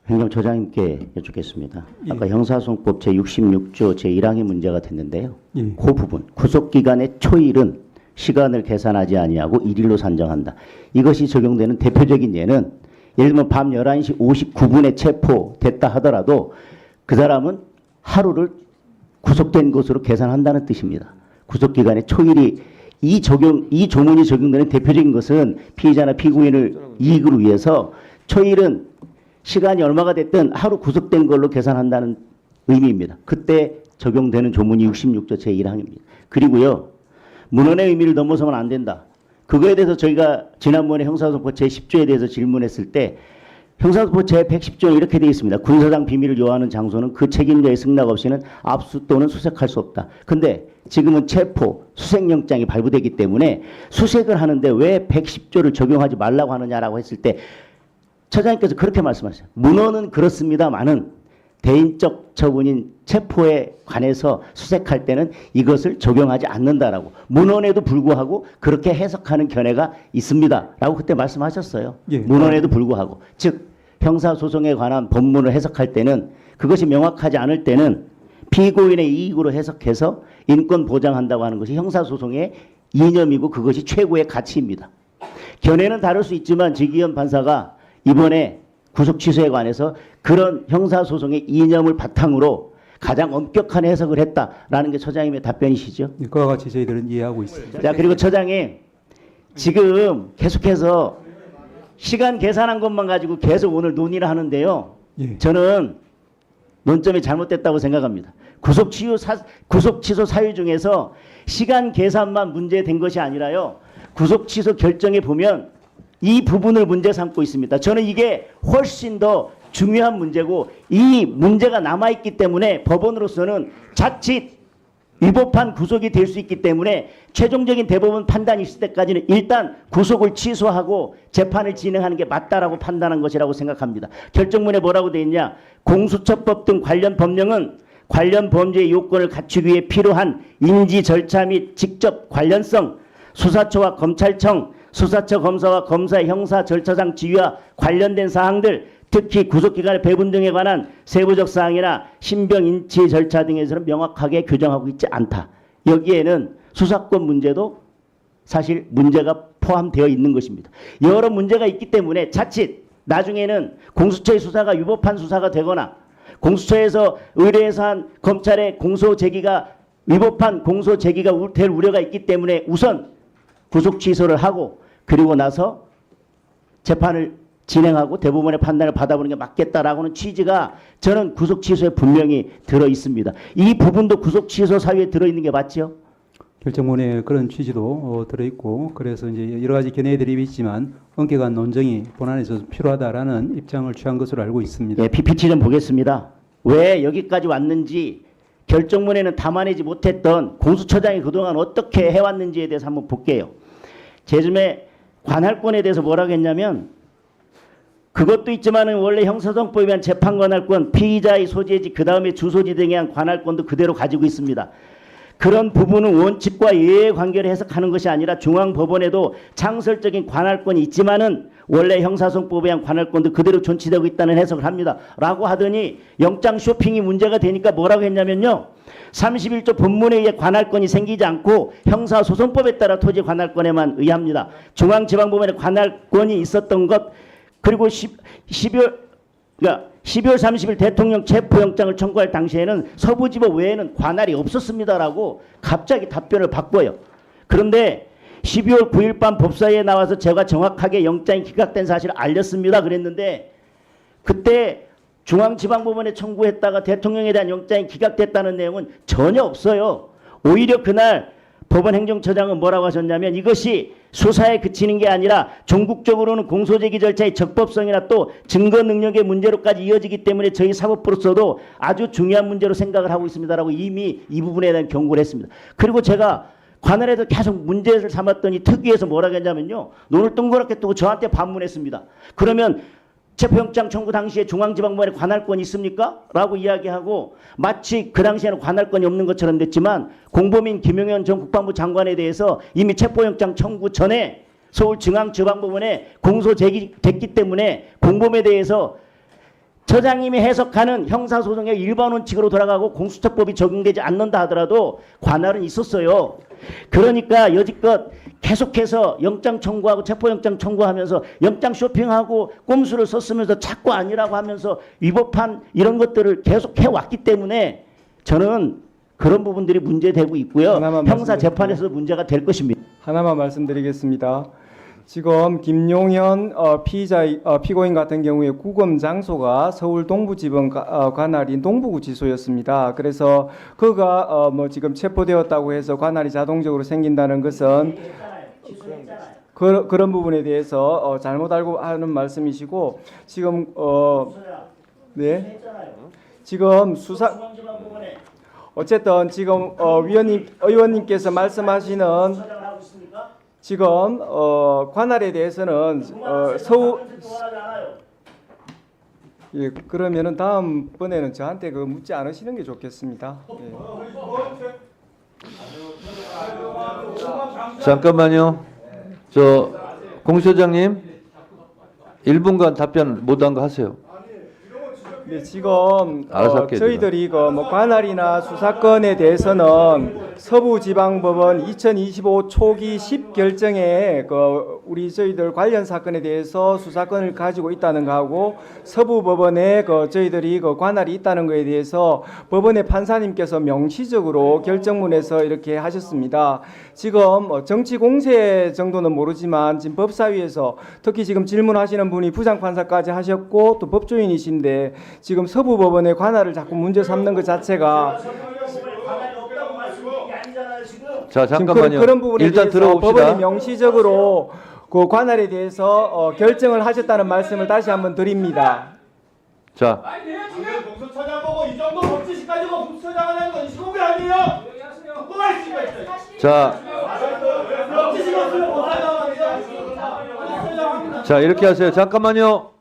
행정처장님께 여쭙겠습니다. 예. 아까 형사소송법 제66조 제1항이 문제가 됐는데요. 예. 그 부분 구속기간의 초일은 시간을 계산하지 아니하고 일일로 산정한다. 이것이 적용되는 대표적인 예는 예를 들면 밤 11시 59분에 체포됐다 하더라도 그 사람은 하루를 구속된 것으로 계산한다는 뜻입니다. 구속기간의 초일이 이 조문이 적용되는 대표적인 것은 피의자나 피고인을 이익을 위해서 초일은 시간이 얼마가 됐든 하루 구속된 걸로 계산한다는 의미입니다. 그때 적용되는 조문이 66조 제1항입니다. 그리고요. 문헌의 의미를 넘어서면 안 된다. 그거에 대해서 저희가 지난번에 형사소송법 제10조에 대해서 질문했을 때 형사소송법 제110조에 이렇게 되어 있습니다. 군사상 비밀을 요하는 장소는 그 책임자의 승낙 없이는 압수 또는 수색할 수 없다. 근데 지금은 체포, 수색영장이 발부되기 때문에 수색을 하는데 왜 110조를 적용하지 말라고 하느냐라고 했을 때 처장님께서 그렇게 말씀하셨어요. 문헌은 그렇습니다만은 대인적 처분인 체포에 관해서 수색할 때는 이것을 적용하지 않는다라고 문헌에도 불구하고 그렇게 해석하는 견해가 있습니다라고 그때 말씀하셨어요. 예. 문헌에도 불구하고 즉 형사소송에 관한 법문을 해석할 때는 그것이 명확하지 않을 때는 피고인의 이익으로 해석해서 인권 보장한다고 하는 것이 형사소송의 이념이고 그것이 최고의 가치입니다. 견해는 다를 수 있지만 지기현 판사가 이번에 구속 취소에 관해서 그런 형사소송의 이념을 바탕으로 가장 엄격한 해석을 했다라는 게 처장님의 답변이시죠. 그와 같이 저희들은 이해하고 있습니다. 자, 그리고 처장님 지금 계속해서 시간 계산한 것만 가지고 계속 오늘 논의를 하는데요. 예. 저는 논점이 잘못됐다고 생각합니다. 구속 취소 사유 중에서 시간 계산만 문제된 것이 아니라요. 구속 취소 결정에 보면 이 부분을 문제 삼고 있습니다. 저는 이게 훨씬 더 중요한 문제고 이 문제가 남아있기 때문에 법원으로서는 자칫 위법한 구속이 될 수 있기 때문에 최종적인 대법원 판단이 있을 때까지는 일단 구속을 취소하고 재판을 진행하는 게 맞다라고 판단한 것이라고 생각합니다. 결정문에 뭐라고 되어 있냐. 공수처법 등 관련 법령은 관련 범죄의 요건을 갖추기 위해 필요한 인지 절차 및 직접 관련성, 수사처와 검찰청, 수사처 검사와 검사의 형사 절차상 지위와 관련된 사항들, 특히 구속기간의 배분 등에 관한 세부적 사항이나 신병 인치 절차 등에서는 명확하게 규정하고 있지 않다. 여기에는 수사권 문제도 사실 문제가 포함되어 있는 것입니다. 여러 문제가 있기 때문에 자칫 나중에는 공수처의 수사가 위법한 수사가 되거나 공수처에서 의뢰해서 한 검찰의 공소 제기가 위법한 공소 제기가 될 우려가 있기 때문에 우선 구속 취소를 하고 그리고 나서 재판을 진행하고 대법원의 판단을 받아보는 게 맞겠다라고는 취지가 저는 구속 취소에 분명히 들어 있습니다. 이 부분도 구속 취소 사유에 들어 있는 게 맞죠? 결정문에 그런 취지도 들어있고 그래서 이제 여러 가지 견해들이 있지만 엄격한 논쟁이 본안에서 필요하다라는 입장을 취한 것으로 알고 있습니다. 예, PPT 좀 보겠습니다. 왜 여기까지 왔는지 결정문에는 담아내지 못했던 공수처장이 그동안 어떻게 해왔는지에 대해서 한번 볼게요. 제즘에 관할권에 대해서 뭐라고 했냐면 그것도 있지만은 원래 형사소송법에 의한 재판 관할권, 피의자의 소재지 그 다음에 주소지 등에 대한 관할권도 그대로 가지고 있습니다. 그런 부분은 원칙과 예외 관계를 해석하는 것이 아니라 중앙법원에도 창설적인 관할권이 있지만은 원래 형사소송법에 의한 관할권도 그대로 존치되고 있다는 해석을 합니다. 라고 하더니 영장 쇼핑이 문제가 되니까 뭐라고 했냐면요. 31조 본문에 의해 관할권이 생기지 않고 형사소송법에 따라 토지 관할권에만 의합니다. 중앙지방법원에 관할권이 있었던 것 그리고 12월 30일 대통령 체포영장을 청구할 당시에는 서부지법 외에는 관할이 없었습니다라고 갑자기 답변을 바꿔요. 그런데 12월 9일 밤 법사위에 나와서 제가 정확하게 영장이 기각된 사실을 알렸습니다. 그랬는데 그때 중앙지방법원에 청구했다가 대통령에 대한 영장이 기각됐다는 내용은 전혀 없어요. 오히려 그날 법원 행정처장은 뭐라고 하셨냐면 이것이 수사에 그치는 게 아니라 전국적으로는 공소제기 절차의 적법성이나 또 증거 능력의 문제로까지 이어지기 때문에 저희 사법부로서도 아주 중요한 문제로 생각을 하고 있습니다라고 이미 이 부분에 대한 경고를 했습니다. 그리고 제가 관할에서 계속 문제를 삼았더니 특위에서 뭐라고 했냐면요. 눈을 동그랗게 뜨고 저한테 반문했습니다. 그러면 체포영장 청구 당시에 중앙지방법원에 관할권이 있습니까? 라고 이야기하고 마치 그 당시에는 관할권이 없는 것처럼 됐지만 공보민 김용현 전 국방부 장관에 대해서 이미 체포영장 청구 전에 서울중앙지방법원에 공소 제기됐기 때문에 공범에 대해서 처장님이 해석하는 형사소송의 일반 원칙으로 돌아가고 공수처법이 적용되지 않는다 하더라도 관할은 있었어요. 그러니까 여지껏 계속해서 영장 청구하고 체포영장 청구하면서 영장 쇼핑하고 꼼수를 썼으면서 자꾸 아니라고 하면서 위법한 이런 것들을 계속 해왔기 때문에 저는 그런 부분들이 문제되고 있고요. 하나만 형사 말씀드릴게요. 재판에서도 문제가 될 것입니다. 하나만 말씀드리겠습니다. 지금 김용현 피고인 같은 경우에 구금 장소가 서울 동부지법 관할인 동부구치소였습니다. 그래서 그가 뭐 지금 체포되었다고 해서 관할이 자동적으로 생긴다는 것은 그런 부분에 대해서 잘못 알고 하는 말씀이시고 지금 네 지금 수사 어쨌든 지금 의원님께서 말씀하시는 지금 관할에 대해서는 예, 그러면은 다음번에는 저한테 그 묻지 않으시는 게 좋겠습니다. 예. 잠깐만요. 저 공소장님 1분간 답변 못한 거 하세요. 네, 지금 알아서 할게요, 저희들이 뭐 관할이나 수사권에 대해서는 서부지방법원 2025 초기 10결정에 우리 저희들 관련 사건에 대해서 수사권을 가지고 있다는 거하고 서부법원에 저희들이 관할이 있다는 거에 대해서 법원의 판사님께서 명시적으로 결정문에서 이렇게 하셨습니다. 지금 정치 공세 정도는 모르지만 지금 법사위에서 특히 지금 질문하시는 분이 부장판사까지 하셨고 또 법조인이신데 지금 서부법원의 관할을 자꾸 문제 삼는 것 자체가 자, 잠깐만요. 그런 부분에 일단 대해서 들어봅시다. 법원이 명시적으로 그 관할에 대해서 결정을 하셨다는 말씀을 다시 한번 드립니다. 자, 지금 공수처장 보고 이 정도 법치식 가지고 공수처장 하는 건 시국이 아니에요. 또 말씀해 주세요. 자, 법치식 없으면 못 살아. 자, 이렇게 하세요. 잠깐만요.